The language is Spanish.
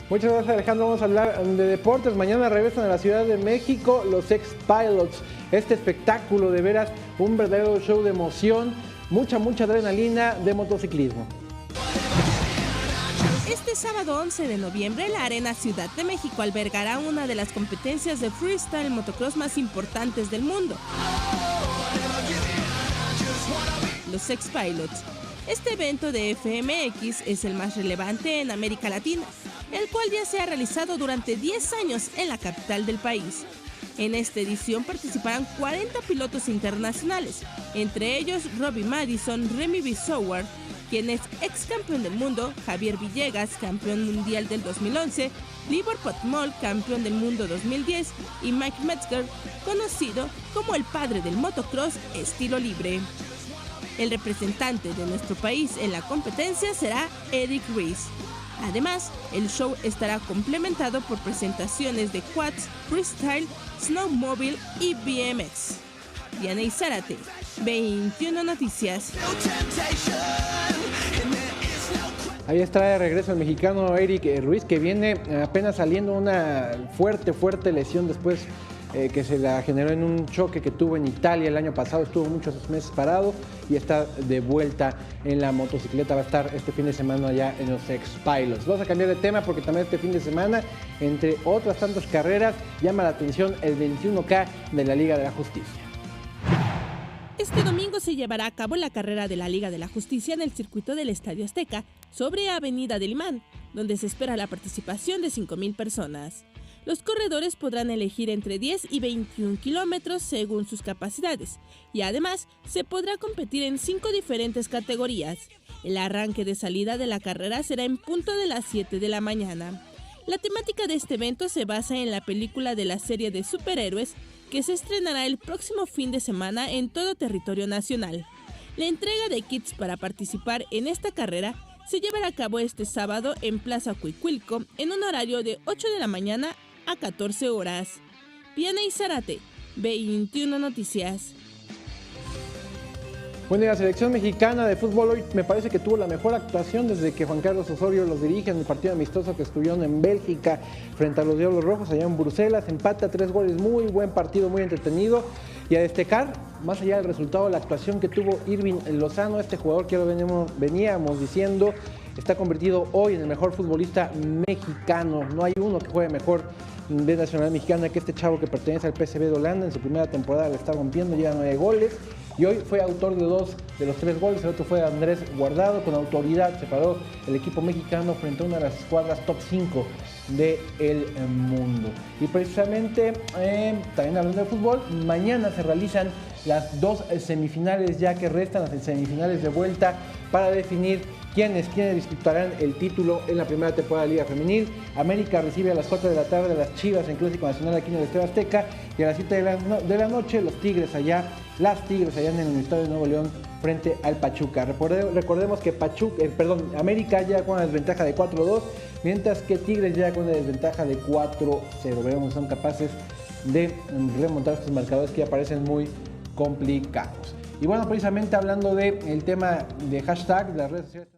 Muchas gracias, Alejandro. Vamos a hablar de deportes. Mañana regresan a la Ciudad de México los X-Pilots. Este espectáculo, de veras, un verdadero show de emoción, mucha adrenalina de motociclismo. Este sábado 11 de noviembre, la Arena Ciudad de México albergará una de las competencias de freestyle motocross más importantes del mundo, los X-Pilots. Este evento de FMX es el más relevante en América Latina, el cual ya se ha realizado durante 10 años en la capital del país. En esta edición participarán 40 pilotos internacionales, entre ellos Robbie Madison, Remy Bissauer, quien es ex campeón del mundo, Javier Villegas, campeón mundial del 2011, Libor Potmol, campeón del mundo 2010, y Mike Metzger, conocido como el padre del motocross estilo libre. El representante de nuestro país en la competencia será Eric Ries. Además, el show estará complementado por presentaciones de quads, freestyle, snowmobile y BMX. Diana Zárate, 21 Noticias. Ahí está de regreso el mexicano Eric Ruiz, que viene apenas saliendo una fuerte lesión después que se la generó en un choque que tuvo en Italia el año pasado. Estuvo muchos meses parado y está de vuelta en la motocicleta. Va a estar este fin de semana ya en los X-Pilots. Vamos a cambiar de tema porque también este fin de semana, entre otras tantas carreras, llama la atención el 21K de la Liga de la Justicia. Este domingo se llevará a cabo la carrera de la Liga de la Justicia en el circuito del Estadio Azteca, sobre Avenida del Imán, donde se espera la participación de 5,000 personas. Los corredores podrán elegir entre 10 y 21 kilómetros según sus capacidades, y además se podrá competir en 5 diferentes categorías. El arranque de salida de la carrera será en punto de las 7 de la mañana. La temática de este evento se basa en la película de la serie de superhéroes que se estrenará el próximo fin de semana en todo territorio nacional. La entrega de kits para participar en esta carrera se llevará a cabo este sábado en Plaza Cuicuilco en un horario de 8 de la mañana a 14 horas. Diana Zárate, 21 Noticias. Bueno, y la selección mexicana de fútbol hoy me parece que tuvo la mejor actuación desde que Juan Carlos Osorio los dirige en el partido amistoso que estuvieron en Bélgica frente a los Diablos Rojos allá en Bruselas. Empate a 3 goles, muy buen partido, muy entretenido. Y a destacar, más allá del resultado, la actuación que tuvo Irving Lozano, este jugador que ya lo veníamos diciendo, está convertido hoy en el mejor futbolista mexicano. No hay uno que juegue mejor de Nacional Mexicana que este chavo que pertenece al PSV de Holanda. En su primera temporada le está rompiendo, lleva 9 goles. Y hoy fue autor de 2 de los 3 goles, el otro fue Andrés Guardado. Con autoridad se paró el equipo mexicano frente a una de las escuadras top 5 del mundo. Y precisamente, también hablando de fútbol, mañana se realizan las 2 semifinales ya que restan, las semifinales de vuelta para definir quienes disputarán el título en la primera temporada de Liga Femenil. América recibe a las 4 de la tarde a las Chivas en Clásico Nacional aquí en el Estadio Azteca, y a las 7 de la noche las Tigres allá en el Estadio de Nuevo León frente al Pachuca. Recordemos que América ya con una desventaja de 4-2, mientras que Tigres ya con una desventaja de 4-0. Veremos si son capaces de remontar estos marcadores que ya parecen muy complicados. Y bueno, precisamente hablando del tema de hashtag, de las redes sociales.